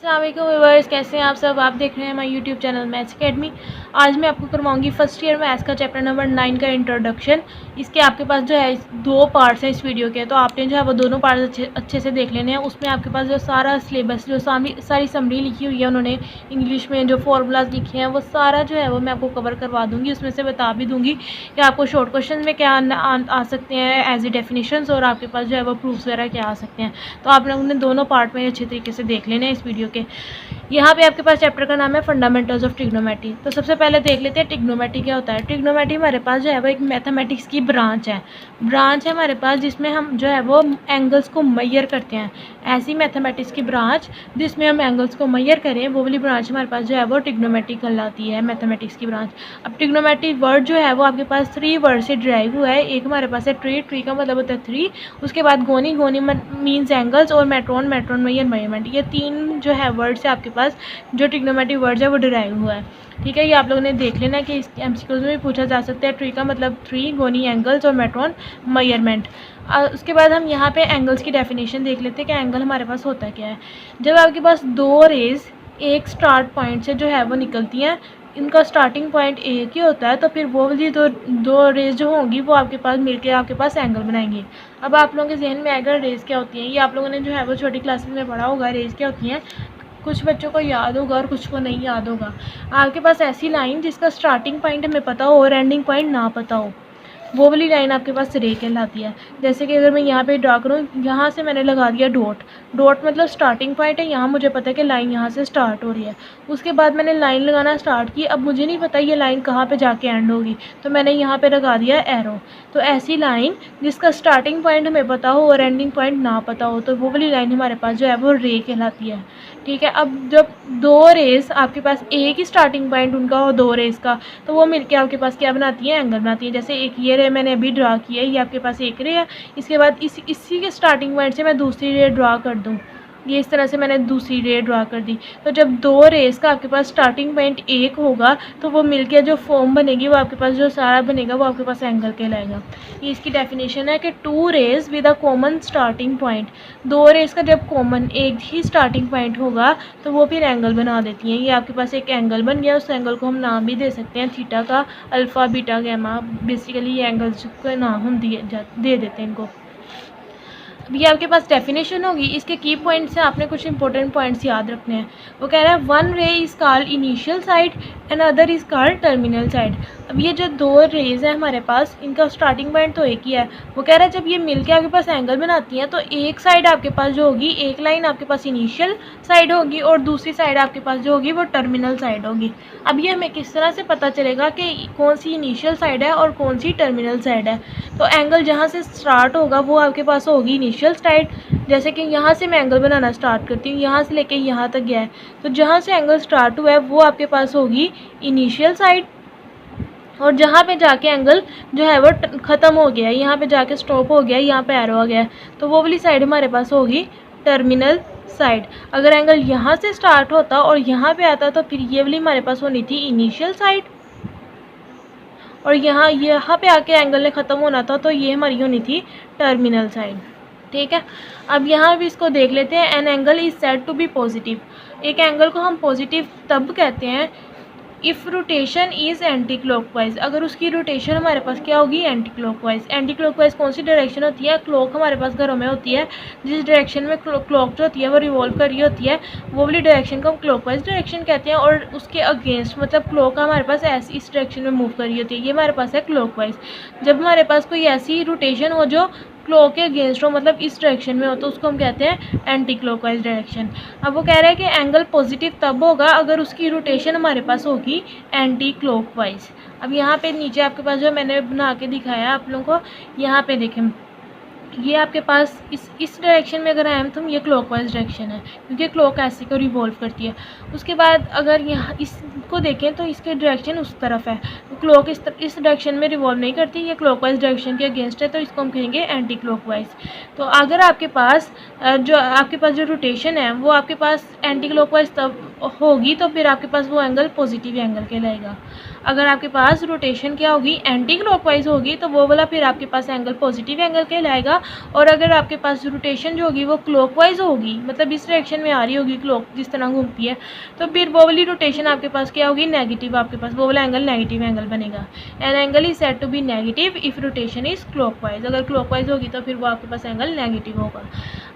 अस्सलाम वालेकुम व्यूअर्स, कैसे हैं आप सब। आप देख रहे हैं हमारे यूट्यूब चैनल मैथ्स अकेडमी। आज मैं आपको करवाऊंगी फर्स्ट ईयर मैथ्स का चैप्टर नंबर 9 का इंट्रोडक्शन। इसके आपके पास जो है दो पार्ट्स हैं इस वीडियो के, तो आपने जो है वो दोनों पार्ट्स अच्छे से देख लेने हैं। उसमें आपके पास जो सारा सिलेबस, जो सारी समरी लिखी हुई है उन्होंने इंग्लिश में, जो फॉर्मूलाज लिखे हैं वो सारा जो है वो मैं आपको कवर करवा दूँगी। उसमें से बता भी दूँगी कि आपको शॉर्ट क्वेश्चन में क्या आ सकते हैं एज ए डेफिनेशंस, और आपके पास जो है वो प्रूफ्स वगैरह क्या आ सकते हैं। तो आप लोगों ने दोनों पार्ट में अच्छे तरीके से देख लेने हैं इस वीडियो के। यहाँ पे आपके पास चैप्टर का नाम है फंडामेंटल्स ऑफ ट्रिग्नोमेट्री। तो सबसे पहले देख लेते हैं ट्रिग्नोमेट्री क्या होता है। ट्रिग्नोमेट्री हमारे पास जो है वो एक मैथमेटिक्स की ब्रांच है हमारे पास, जिसमें हम जो है वो एंगल्स को मेजर करते हैं। ऐसी मैथमेटिक्स की ब्रांच जिसमें हम एंगल्स को मेजर करें, वो वाली ब्रांच हमारे पास जो है वो ट्रिग्नोमेट्री कहलाती है, मैथमेटिक्स की ब्रांच। अब ट्रिग्नोमेट्री वर्ड जो है वो आपके पास 3 वर्ड से ड्राइव हुआ है। एक हमारे पास है ट्री का मतलब होता है 3, उसके बाद गोनी मीन्स एंगल्स, और मेट्रोन मेजरमेंट। ये 3 जो है वर्ड से आपके पास जो ट्रिग्नोमेट्री वर्ड है वो डिराइव हुआ है। ठीक है, ये आप लोगों ने देख लेना कि इस एमसीक्यूज में भी पूछा जा सकता है। ट्री का मतलब 3, गोनी एंगल्स, और मेट्रोन मेजरमेंट। उसके बाद हम यहाँ पे एंगल्स की डेफिनेशन देख लेते हैं कि एंगल हमारे पास होता क्या है। जब आपके पास दो रेज एक स्टार्ट पॉइंट से जो है वो निकलती हैं, इनका स्टार्टिंग पॉइंट एक ही होता है, तो फिर वो वाली दो रेज जो होंगी वो आपके पास मिलके आपके पास एंगल बनाएंगे। अब आप लोगों के जहन में आएगा रेज क्या होती हैं। ये आप लोगों ने जो है वो छोटी क्लासेस में पढ़ा होगा रेज क्या होती हैं। कुछ बच्चों को याद होगा और कुछ को नहीं याद होगा। आपके पास ऐसी लाइन जिसका स्टार्टिंग पॉइंट हमें पता हो और एंडिंग पॉइंट ना पता हो, वो वाली लाइन आपके पास रे कहलाती है। जैसे कि अगर मैं यहाँ पे ड्रा करूँ, यहाँ से मैंने लगा दिया डॉट मतलब स्टार्टिंग पॉइंट है। यहाँ मुझे पता है कि लाइन यहाँ से स्टार्ट हो रही है। उसके बाद मैंने लाइन लगाना स्टार्ट की। अब मुझे नहीं पता ये लाइन कहाँ पे जाके एंड होगी, तो मैंने यहाँ पे लगा दिया एरो। तो ऐसी लाइन जिसका स्टार्टिंग पॉइंट हमें पता हो और एंडिंग पॉइंट ना पता हो, तो वो वाली लाइन हमारे पास जो है वो रे कहलाती है। ठीक है, अब जब दो रेस आपके पास एक ही स्टार्टिंग पॉइंट उनका हो, दो रेस का, तो वो मिलके आपके पास क्या बनाती है, एंगल बनाती है। जैसे एक ये रे मैंने अभी ड्रा किया है, ये आपके पास एक रे है। इसके बाद इसी के स्टार्टिंग पॉइंट से मैं दूसरी रे ड्रा कर दूँ, ये इस तरह से मैंने दूसरी रे ड्रा कर दी। तो जब दो रेस का आपके पास स्टार्टिंग पॉइंट एक होगा, तो वो मिलके जो फॉर्म बनेगी, वो आपके पास जो सारा बनेगा वो आपके पास एंगल कहलाएगा। ये इसकी डेफिनेशन है कि 2 rays with a common starting point. दो रेस का जब कॉमन एक ही स्टार्टिंग पॉइंट होगा तो वो फिर एंगल बना देती हैं। ये आपके पास एक एंगल बन गया। उस एंगल को हम नाम भी दे सकते हैं थीटा का, अल्फ़ा, बीटा, गैमा। बेसिकली ये एंगल्स का नाम हम दे देते हैं इनको। अब ये आपके पास डेफिनेशन होगी। इसके की पॉइंट्स से आपने कुछ इंपॉर्टेंट पॉइंट्स याद रखने हैं। वो कह रहा है वन रे is called initial side and other is called terminal side. अब ये जो दो रेज है हमारे पास, इनका स्टार्टिंग पॉइंट तो एक ही है। वो कह रहा है जब ये मिलके आपके पास एंगल बनाती हैं, तो एक साइड आपके पास जो होगी, एक लाइन आपके पास इनिशियल साइड होगी और दूसरी साइड आपके पास जो होगी वो टर्मिनल साइड होगी। अब ये हमें किस तरह से पता चलेगा कि कौन सी इनिशियल साइड है और कौन सी टर्मिनल साइड है। तो एंगल जहाँ से स्टार्ट होगा वो आपके पास होगी इनिशियल साइड। जैसे कि यहाँ से मैं एंगल बनाना स्टार्ट करती हूँ, यहाँ से लेके यहाँ तक गया है, तो जहाँ से एंगल स्टार्ट हुआ है वो आपके पास होगी इनिशियल साइड। और जहाँ पे जाके एंगल जो है वो ख़त्म हो गया है, यहाँ पे जाके स्टॉप हो गया है, यहाँ पे एरो आ गया है, तो वो वाली साइड हमारे पास होगी टर्मिनल साइड। अगर एंगल यहाँ से स्टार्ट होता और यहाँ पे आता, तो फिर ये वाली हमारे पास होनी थी इनिशियल साइड, और यहाँ पे आके एंगल ने ख़त्म होना था, तो ये हमारी होनी थी टर्मिनल साइड। ठीक है, अब यहाँ भी इसको देख लेते हैं। An angle is said to be positive. एक एंगल को हम पॉजिटिव तब कहते हैं if rotation is anti clockwise. अगर उसकी रोटेशन हमारे पास क्या होगी, एंटी क्लॉकवाइज। एंटी क्लॉकवाइज कौन सी डायरेक्शन होती है, क्लॉक हमारे पास घरों में होती है, जिस डायरेक्शन में क्लॉक जो होती है वो रिवॉल्व कर रही होती है, वो वाली डायरेक्शन को हम क्लॉकवाइज डायरेक्शन कहते हैं। और उसके अगेंस्ट मतलब क्लॉक हमारे पास ऐसी इस डायरेक्शन में मूव कर रही होती है, ये हमारे पास है क्लॉकवाइज। जब हमारे पास कोई ऐसी रोटेशन हो जो क्लॉक के अगेंस्ट हो, मतलब इस डायरेक्शन में हो, तो उसको हम कहते हैं एंटी क्लॉकवाइज डायरेक्शन। अब वो कह रहा है कि एंगल पॉजिटिव तब होगा अगर उसकी रोटेशन हमारे पास होगी एंटी क्लॉकवाइज। अब यहाँ पे नीचे आपके पास जो मैंने बना के दिखाया आप लोगों को, यहाँ पे देखें, ये आपके पास इस डायरेक्शन में अगर आए हम, तो ये क्लॉकवाइज डायरेक्शन है क्योंकि क्लॉक ऐसे को रिवॉल्व करती है। उसके बाद अगर यहाँ इसको देखें तो इसके डायरेक्शन उस तरफ है, तो क्लॉक इस डायरेक्शन में रिवॉल्व नहीं करती, ये क्लॉकवाइज डायरेक्शन के अगेंस्ट है, तो इसको हम कहेंगे एंटी क्लॉकवाइज। तो अगर आपके पास जो रोटेशन है वो आपके पास एंटी क्लॉकवाइज तब होगी, तो फिर आपके पास वो एंगल पॉजिटिव एंगल कहलाएगा। अगर आपके पास रोटेशन क्या होगी, एंटी क्लॉकवाइज होगी, तो वो वाला फिर आपके पास एंगल पॉजिटिव एंगल कहलाएगा। और अगर आपके पास रोटेशन जो होगी वो क्लॉकवाइज होगी, मतलब इस डायरेक्शन में आ रही होगी, क्लॉक जिस तरह घूमती है, तो फिर वो वाली रोटेशन आपके पास क्या होगी, नेगेटिव। आपके पास वो वाला एंगल नेगेटिव एंगल बनेगा। An angle is said to be negative if rotation is clockwise. अगर क्लॉकवाइज होगी तो फिर वो आपके पास एंगल नेगेटिव होगा।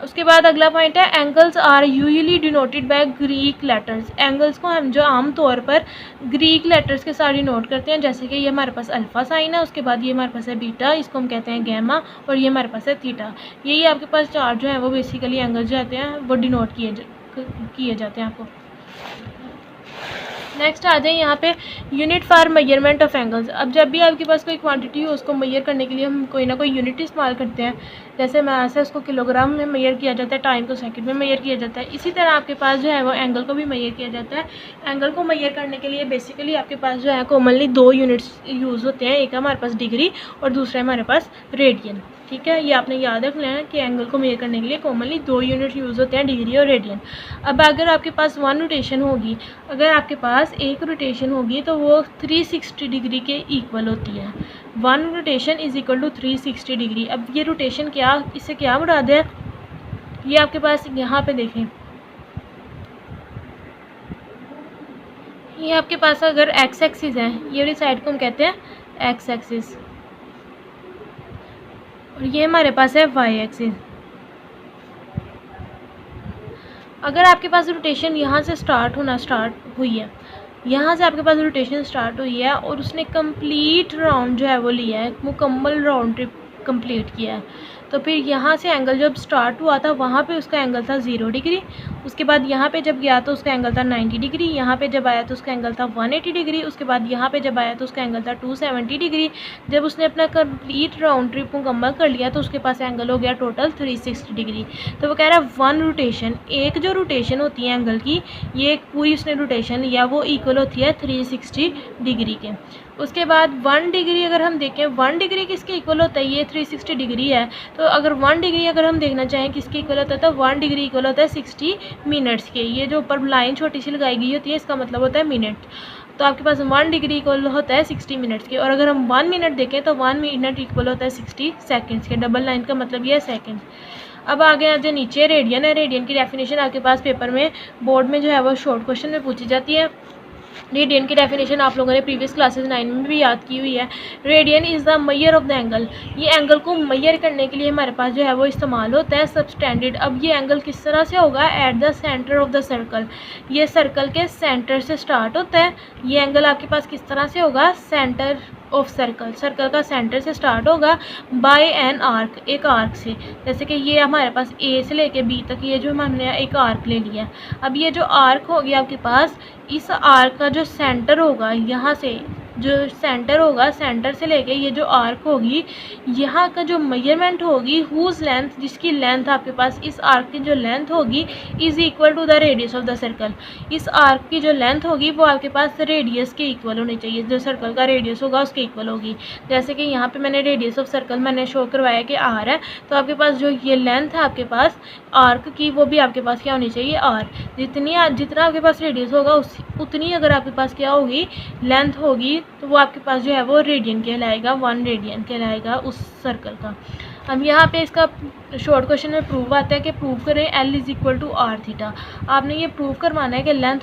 उसके बाद अगला पॉइंट है, angles are usually denoted by Greek letters. Angles को हम जो आम तौर पर ग्रीक लेटर्स के साथ डिनोट करते हैं, जैसे कि ये हमारे पास अल्फा साइन है, उसके बाद ये हमारे पास है बीटा, इसको हम कहते हैं गैमा, और ये हमारे पास है थीटा। यही आपके पास चार जो है वो बेसिकली एंगल्स जो आते हैं वो डिनोट किए जाते हैं आपको। नेक्स्ट आ जाए यहाँ पे unit for measurement of angles. अब जब भी आपके पास कोई क्वांटिटी हो उसको मेजर करने के लिए हम कोई ना कोई यूनिट इस्तेमाल करते हैं। जैसे मास है उसको किलोग्राम में मेजर किया जाता है, टाइम को सेकंड में मेजर किया जाता है। इसी तरह आपके पास जो है वो एंगल को भी मेजर किया जाता है। एंगल को मेजर करने के लिए बेसिकली आपके पास जो है कॉमनली दो यूनिट्स यूज़ होते हैं। एक हमारे पास डिग्री और दूसरा हमारे पास रेडियन। ठीक है, ये आपने याद रख लेना कि एंगल को मेजर करने के लिए कॉमनली दो यूनिट यूज़ होते हैं, डिग्री और रेडियन। अब अगर आपके पास वन रोटेशन होगी, अगर आपके पास एक रोटेशन होगी तो वो 360 डिग्री के इक्वल होती है। One rotation is equal to 360 degree. अब ये रोटेशन क्या, इससे क्या मुराद है, ये आपके पास यहाँ पे देखें, ये आपके पास अगर एक्स एक्सिस है, ये वाली साइड को हम कहते हैं एक्स एक्सिस, और ये हमारे पास है वाई एक्सिस। अगर आपके पास रोटेशन यहाँ से स्टार्ट हुई है, यहाँ से आपके पास रोटेशन स्टार्ट हुई है और उसने कंप्लीट राउंड जो है वो लिया है, मुकम्मल राउंड ट्रिप कंप्लीट किया है, तो फिर यहाँ से एंगल जब स्टार्ट हुआ था वहाँ पे उसका एंगल था 0 डिग्री। उसके बाद यहाँ पे जब गया तो उसका एंगल था 90 डिग्री। यहाँ पे जब आया तो उसका एंगल था 180 डिग्री। उसके बाद यहाँ पे जब आया तो उसका एंगल था 270 डिग्री। जब उसने अपना कंप्लीट राउंड ट्रिप मुकम्मल कर लिया तो उसके पास एंगल हो गया टोटल 360 डिग्री। तो वो कह रहा है वन रोटेशन, एक जो रोटेशन होती है एंगल की, ये एक पूरी उसने रोटेशन लिया, वो इक्वल होती है 360 डिग्री के। उसके बाद 1 डिग्री अगर हम देखें, 1 डिग्री किसके इक्वल होता है, ये 360 डिग्री है, तो अगर 1 डिग्री अगर हम देखना चाहें किसके इक्वल होता है, तो 1 डिग्री इक्वल होता है 60 मिनट्स के। ये जो ऊपर लाइन छोटी सी लगाई गई होती है इसका मतलब होता है मिनट। तो आपके पास 1 डिग्री इक्वल होता है 60 मिनट्स के। और अगर हम 1 मिनट देखें तो 1 मिनट इक्वल होता है 60 सेकेंड्स के। डबल लाइन का मतलब ये है सेकेंड। अब आगे जो नीचे रेडियन है, रेडियन की डेफिनेशन आपके पास पेपर में बोर्ड में जो है वो शॉर्ट क्वेश्चन में पूछी जाती है। रेडियन की डेफिनेशन आप लोगों ने प्रीवियस क्लासेस 9 में भी याद की हुई है। Radian is the measure of the angle. ये एंगल को मेजर करने के लिए हमारे पास जो है वो इस्तेमाल होता है सबस्टेंडेड। अब ये एंगल किस तरह से होगा, at the centre of the circle. ये सर्कल के सेंटर से स्टार्ट होता है। ये एंगल आपके पास किस तरह से होगा, सेंटर ऑफ सर्कल, सर्कल का सेंटर से स्टार्ट होगा बाय एन आर्क, एक आर्क से। जैसे कि ये हमारे पास ए से लेके बी तक ये जो हमने एक आर्क ले लिया। अब ये जो आर्क होगी आपके पास, इस आर्क का जो सेंटर होगा, यहाँ से जो सेंटर होगा, सेंटर से लेके ये जो आर्क होगी, यहाँ का जो मेजरमेंट होगी, हुज लेंथ, जिसकी लेंथ आपके पास, इस आर्क की जो लेंथ होगी is equal to the radius of the circle. इस आर्क की जो लेंथ होगी वो आपके पास रेडियस के इक्वल होनी चाहिए, जो सर्कल का रेडियस होगा उसके इक्वल होगी। जैसे कि यहाँ पे मैंने रेडियस ऑफ सर्कल मैंने शो करवाया कि आर है, तो आपके पास जो ये लेंथ है आपके पास आर्क की, वो भी आपके पास क्या होनी चाहिए, आर। जितना आपके पास रेडियस होगा उतनी अगर आपके पास क्या होगी, लेंथ होगी, तो वो आपके पास जो है वो रेडियन कहलाएगा, 1 रेडियन कहलाएगा उस सर्कल का। अब यहाँ पे इसका शॉर्ट क्वेश्चन में प्रूव आता है कि प्रूव करें L is equal to R theta. आपने ये प्रूव करवाना है कि लेंथ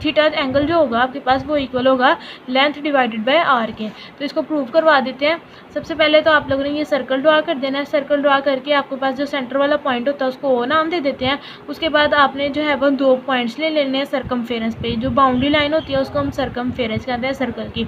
थीटा एंगल जो होगा आपके पास वो इक्वल होगा लेंथ डिवाइडेड बाय आर के। तो इसको प्रूव करवा देते हैं। सबसे पहले तो आप लोगों ने ये सर्कल ड्रा कर देना है। सर्कल ड्रा करके आपके पास जो सेंटर वाला पॉइंट होता है उसको ओ नाम दे देते हैं। उसके बाद आपने जो है वो 2 पॉइंट्स ले लेने हैं सर्कमफेरेंस पे। जो बाउंड्री लाइन होती है उसको हम सर्कमफेरेंस कहते हैं सर्कल की।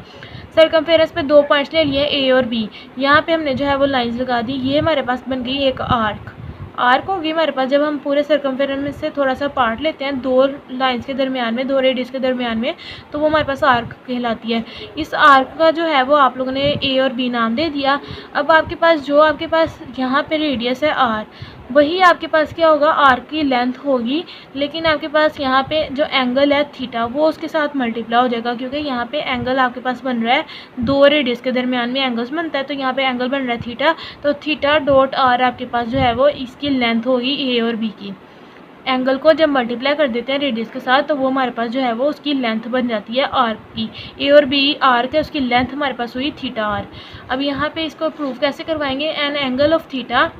सर्कमफेरेंस पे 2 पॉइंट्स ले लिए, ए और बी। यहाँ पे हमने जो है वो लाइंस लगा दी। ये हमारे पास बन गई एक आर्क होगी हमारे पास। जब हम पूरे सर्कमफेरेंस में से थोड़ा सा पार्ट लेते हैं 2 लाइंस के दरमियान में, 2 रेडियस के दरमियान में, तो वो हमारे पास आर्क कहलाती है। इस आर्क का जो है वो आप लोगों ने ए और बी नाम दे दिया। अब आपके पास यहाँ पे रेडियस है आर, वही आपके पास क्या होगा, आर्क की लेंथ होगी। लेकिन आपके पास यहाँ पे जो एंगल है थीटा वो उसके साथ मल्टीप्लाई हो जाएगा, क्योंकि यहाँ पे एंगल आपके पास बन रहा है 2 रेडियस के दरमियान में एंगल्स बनता है, तो यहाँ पे एंगल बन रहा है थीटा। तो थीटा डॉट आर आपके पास जो है वो इसकी लेंथ होगी ए और बी की। एंगल को जब मल्टीप्लाई कर देते हैं रेडियस के साथ तो वो हमारे पास जो है वो उसकी लेंथ बन जाती है आर्क की। ए और बी आर्क है, उसकी लेंथ हमारे पास हुई थीटा आर। अब यहाँ पे इसको प्रूव कैसे करवाएंगे, एन एंगल ऑफ थीटा,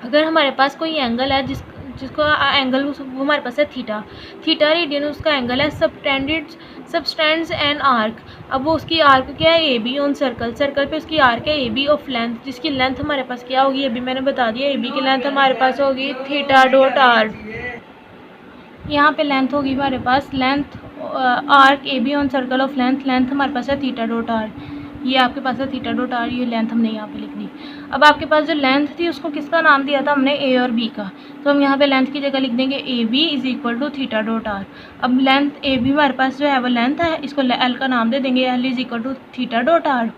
अगर हमारे पास कोई एंगल है जिसको एंगल वो हमारे पास है थीटा, थीटा रेडियन उसका एंगल है, सबटेंड्स एन आर्क। अब वो उसकी आर्क क्या है, ए बी ऑन सर्कल, सर्कल पे उसकी आर्क है ए बी ऑफ लेंथ, जिसकी लेंथ हमारे पास क्या होगी, ये भी मैंने बता दिया, ए बी की लेंथ हमारे पास होगी थीटा डॉट आर। यहाँ पे लेंथ होगी हमारे पास, length arc A B on circle of length, length हमारे पास है थीटा डॉट आर, ये आपके पास है थीटा डॉट आर, ये लेंथ हमने यहाँ पे लिख दी। अब आपके पास जो लेंथ थी उसको किसका नाम दिया था हमने, ए और बी का, तो हम यहाँ पे लेंथ की जगह लिख देंगे A B is equal to theta dot R. अब लेंथ ए बी हमारे पास जो है वो लेंथ है, इसको एल का नाम दे देंगे, L is equal to theta dot R.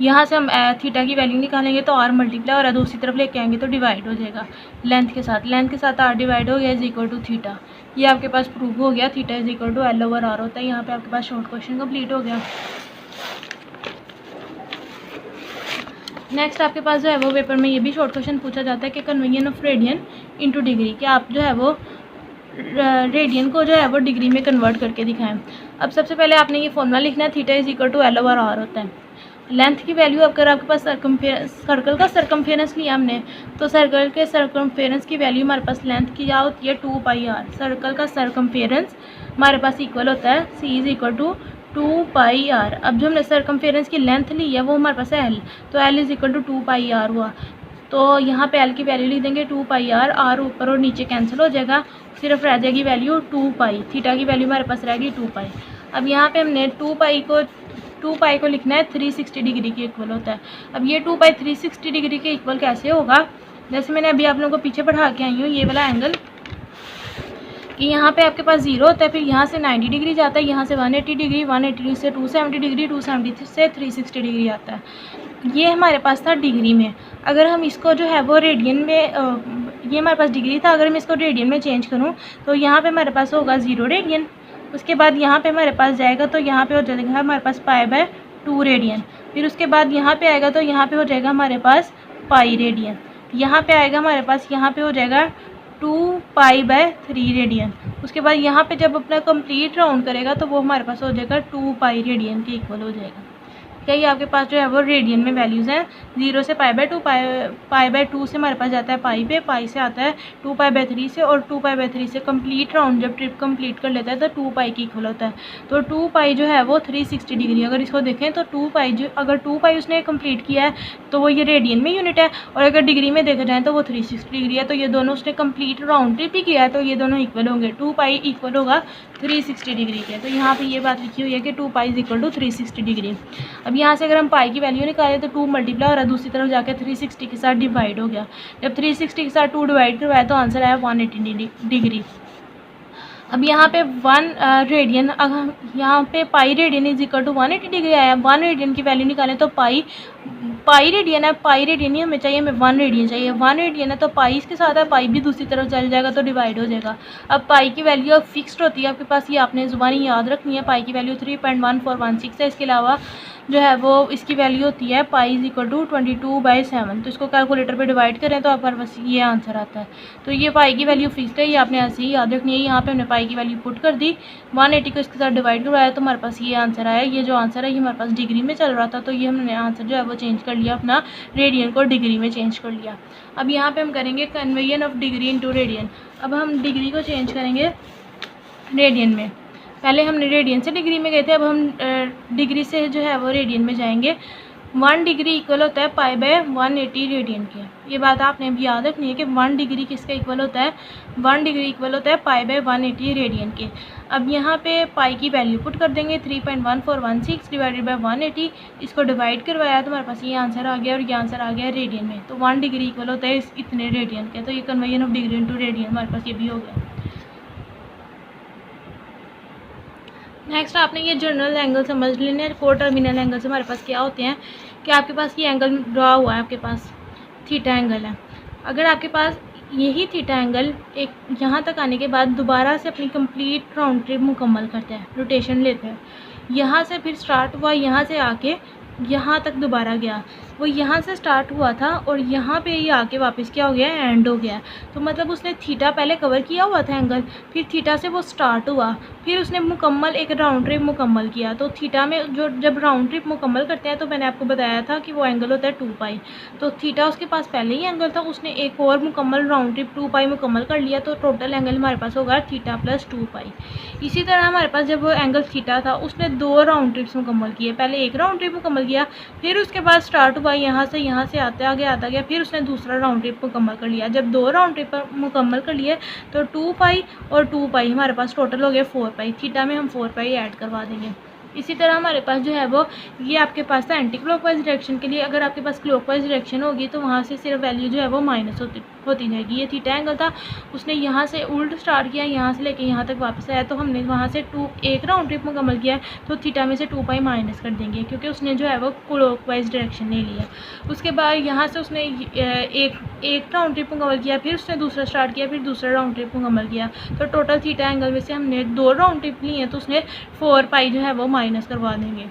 यहाँ से हम थीटा की वैल्यू निकालेंगे तो आर मल्टीप्लाई और दूसरी तरफ लेके आएंगे तो डिवाइड हो जाएगा लेंथ के साथ आर डिवाइड हो गया इज इक्वल टू थीटा। ये आपके पास प्रूफ हो गया, theta is equal to L over R होता है। यहाँ पे आपके पास शॉर्ट क्वेश्चन कंप्लीट हो गया। नेक्स्ट आपके पास जो है वो पेपर में ये भी शॉर्ट क्वेश्चन पूछा जाता है कि conversion of radian into degree, कि आप जो है वो रेडियन को जो है वो डिग्री में कन्वर्ट करके दिखाएं। अब सबसे पहले आपने ये फॉर्मूला लिखना है, theta is equal to L over R होता है। लेंथ की वैल्यू अगर आपके पास सर्कल का सर्कमफेरेंस लिया हमने, तो सर्कल के सर्कमफेरेंस की वैल्यू हमारे पास लेंथ की क्या होती है, 2 पाई आर। सर्कल का सर्कमफेरेंस हमारे पास इक्वल होता है C is equal to 2 pi r. अब जो हमने सर्कमफेरेंस की लेंथ ली है वो हमारे पास है एल, तो L is equal to 2 pi R हुआ। तो यहाँ पे एल की वैल्यू लिख देंगे 2 पाई आर, आर ऊपर और नीचे कैंसिल हो जाएगा, सिर्फ रह जाएगी वैल्यू 2 पाई। थीटा की वैल्यू हमारे पास रहेगी 2 पाई। अब यहाँ पे हमने 2 पाई को लिखना है 360 डिग्री के इक्वल होता है। अब ये 2 पाई 360 डिग्री के इक्वल कैसे होगा, जैसे मैंने अभी आप लोगों को पीछे पढ़ा के आई हूँ, ये वाला एंगल कि यहाँ पे आपके पास 0 होता है, फिर यहाँ से 90 डिग्री जाता है, यहाँ से 180 डिग्री, 180 से 270 डिग्री, 270 से 360 डिग्री आता है। ये हमारे पास था डिग्री में। अगर हम इसको जो है वो रेडियन में ये हमारे पास डिग्री था, अगर मैं इसको रेडियन में चेंज करूँ तो यहाँ पे हमारे पास होगा 0 रेडियन। उसके बाद यहाँ पे हमारे पास जाएगा तो यहाँ पे हो जाएगा हमारे पास π/2 रेडियन। फिर उसके बाद यहाँ पे आएगा तो यहाँ पे हो जाएगा हमारे पास पाई रेडियन। यहाँ पे आएगा हमारे पास, यहाँ पे हो जाएगा 2π/3 रेडियन। उसके बाद यहाँ पे जब अपना कंप्लीट राउंड करेगा तो वो हमारे पास हो जाएगा 2 पाई रेडियन के इक्वल हो जाएगा। क्या ये आपके पास जो है वो रेडियन में वैल्यूज़ हैं, 0 से π/2, π/2 से हमारे पास जाता है पाई पे, पाई से आता है 2π/3 से, और 2π/3 से कंप्लीट राउंड जब ट्रिप कंप्लीट कर लेता है तो 2 पाई की इक्वल होता है। तो 2 पाई जो है वो 360 डिग्री। अगर इसको देखें तो 2 पाई जो, अगर 2 पाई उसने कंप्लीट किया है तो वो ये रेडियन में यूनिट है, और अगर डिग्री में देखा जाए तो वो 360 डिग्री है। तो ये दोनों उसने कंप्लीट राउंड ट्रिप ही किया है, तो ये दोनों इक्वल होंगे। 2 पाई इक्वल होगा 360 डिग्री के। तो यहाँ पे ये बात लिखी हुई है कि 2 pi is equal to 360 degree. अब यहाँ से अगर हम पाई की वैल्यू निकालें तो 2 मल्टीप्लाई हो रहा है, दूसरी तरफ जाकर 360 के साथ डिवाइड हो गया। जब 360 के साथ 2 डिवाइड करवाया तो आंसर आया 180 डिग्री। अब यहाँ पे 1 रेडियन, अगर यहाँ पे pi radian is equal to 180 degree आया, 1 रेडियन की वैल्यू निकालें तो पाई रेडियन है, पाई रेडियन ही हमें चाहिए, हमें 1 रेडियन चाहिए। 1 रेडियन है तो पाई इसके साथ है, पाई भी दूसरी तरफ चल जाएगा तो डिवाइड हो जाएगा। अब पाई की वैल्यू अब फिक्स्ड होती है आपके पास, ये आपने ज़ुबानी याद रखनी है। पाई की वैल्यू 3.1416 है। इसके अलावा जो है वो इसकी वैल्यू होती है पाई इज इक्वल टू 22/7। तो इसको कैलकुलेटर पे डिवाइड करें तो आपके पास ये आंसर आता है। तो ये पाई की वैल्यू फिक्स्ड है, ये आपने ऐसे ही याद रखनी है। यहाँ पे हमने पाई की वैल्यू पुट कर दी, 180 को इसके साथ डिवाइड करवाया तो हमारे पास ये आंसर आया। ये जो आंसर है ये हमारे पास डिग्री में चल रहा था, तो ये हमने आंसर जो है वो चेंज कर लिया, अपना रेडियन को डिग्री में चेंज कर लिया। अब यहाँ पे हम करेंगे conversion of degree into radian. अब हम डिग्री को चेंज करेंगे रेडियन में। पहले हमने रेडियन से डिग्री में गए थे, अब हम डिग्री से जो है वो रेडियन में जाएंगे। 1 डिग्री इक्वल होता है π/180 रेडियन के। ये बात आपने भी याद रखनी है कि 1 डिग्री किसका इक्वल होता है, 1 डिग्री इक्वल होता है π/180 रेडियन के। अब यहाँ पे पाई की वैल्यू पुट कर देंगे, 3.1416 डिवाइडेड बाई 180। इसको डिवाइड करवाया तो हमारे पास ये आंसर आ गया, और ये आंसर आ गया रेडियन में। तो 1 डिग्री इक्वल होता है इतने रेडियन के। तो ये conversion of degree into radian हमारे पास ये भी हो गया। नेक्स्ट आपने ये जनरल एंगल समझ लेने। को टर्मिनल एंगल से हमारे पास क्या होते हैं कि आपके पास ये एंगल ड्रा हुआ है, आपके पास थीटा एंगल है। अगर आपके पास यही थीटा एंगल एक यहाँ तक आने के बाद दोबारा से अपनी कंप्लीट राउंड ट्रिप मुकम्मल करता है, रोटेशन लेते हैं, यहाँ से फिर स्टार्ट हुआ, यहाँ से आके यहाँ तक दोबारा गया, वो यहाँ से स्टार्ट हुआ था और यहाँ पे ये आके वापस क्या हो गया, एंड हो गया। तो मतलब उसने थीटा पहले कवर किया हुआ था एंगल, फिर थीटा से वो स्टार्ट हुआ, फिर उसने मुकम्मल एक राउंड ट्रिप मुकम्मल किया। तो थीटा में जो जब राउंड ट्रिप मुकम्मल करते हैं तो मैंने आपको बताया था कि वो एंगल होता है 2 पाई। तो थीटा उसके पास पहले ही एंगल था, उसने एक और मुकम्मल राउंड ट्रिप 2 पाई मुकम्मल कर लिया, तो टोटल एंगल हमारे पास होगा थीटा प्लस 2 पाई। इसी तरह हमारे पास जब वो एंगल थीटा था उसने 2 राउंड ट्रिप्स मुकम्मल किए, पहले एक राउंड ट्रिप मुकम्मल किया, फिर उसके बाद स्टार्ट हुआ यहाँ से आता गया, फिर उसने दूसरा राउंड ट्रिप मुकम्मल कर लिया। जब 2 राउंड ट्रिप मुकम्मल कर लिए तो 2 पाई और 2 पाई हमारे पास टोटल हो गया 4 पाई। थीटा में हम 4 पाई ऐड करवा देंगे। इसी तरह हमारे पास जो है वो ये आपके पास था एंटी क्लॉकवाइज डायरेक्शन के लिए। अगर आपके पास क्लॉकवाइज डायरेक्शन होगी तो वहाँ से सिर्फ वैल्यू जो है वो माइनस होती जाएगी। ये थीटा एंगल था, उसने यहाँ से उल्ट स्टार्ट किया, यहाँ से लेके यहाँ तक वापस आया, तो हमने वहाँ से एक राउंड ट्रिप मुकम्मल किया, तो थीटा में से 2 पाई माइनस कर देंगे क्योंकि उसने जो है वो क्लॉकवाइज डायरेक्शन नहीं लिया। उसके बाद यहाँ से उसने एक राउंड ट्रिप मुकम्मल किया, फिर उसने दूसरा स्टार्ट किया, फिर दूसरा राउंड ट्रिप मुकम्मल किया। तो टोटल थीटा एंगल में से हमने 2 राउंड ट्रिप लिए हैं, तो उसने 4 पाई जो है वो माइनस करवा देंगे।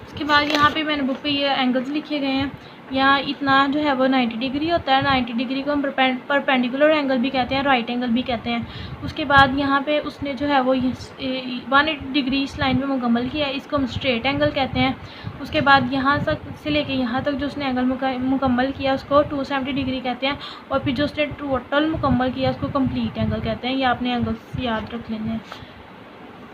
उसके बाद यहाँ पे मैंने बुक पे ये एंगल्स लिखे गए हैं। यहाँ इतना जो है वो 90 डिग्री होता है, 90 डिग्री को हम परपेंडिकुलर एंगल भी कहते हैं, राइट एंगल भी कहते हैं। उसके बाद यहाँ पे उसने जो है वो 180 डिग्री इस लाइन में मुकम्मल किया है, इसको हम स्ट्रेट एंगल कहते हैं। उसके बाद यहाँ तक से लेके यहाँ तक जो उसने एंगल मुकम्मल किया उसको 270 डिग्री कहते हैं, और फिर जो उसने टोटल मुकम्मल किया उसको कम्प्लीट एंगल कहते हैं। ये आपने एंगल्स याद रख लेने हैं।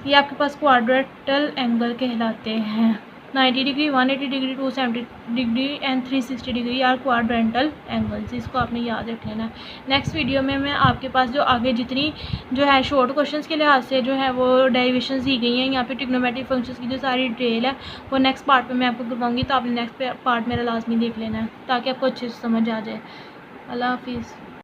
ये आपके पास क्वाड्रेटल एंगल कहलाते हैं। 90 degree, 180 degree, 270 degree and 360 degree are quadrantal angles. इसको आपने याद रख लेना है। नेक्स्ट वीडियो में मैं आपके पास जो आगे जितनी जो है शॉर्ट क्वेश्चंस के लिहाज से जो है वो डेरिवेशंस दी गई हैं, यहाँ पे ट्रिग्नोमेट्रिक फंक्शंस की जो सारी डिटेल है वो नेक्स्ट पार्ट में मैं आपको करवाऊँगी। तो आपने नेक्स्ट पार्ट मेरा लाजमी देख लेना है ताकि आपको अच्छे से समझ आ जाए। अल्लाह हाफिज़।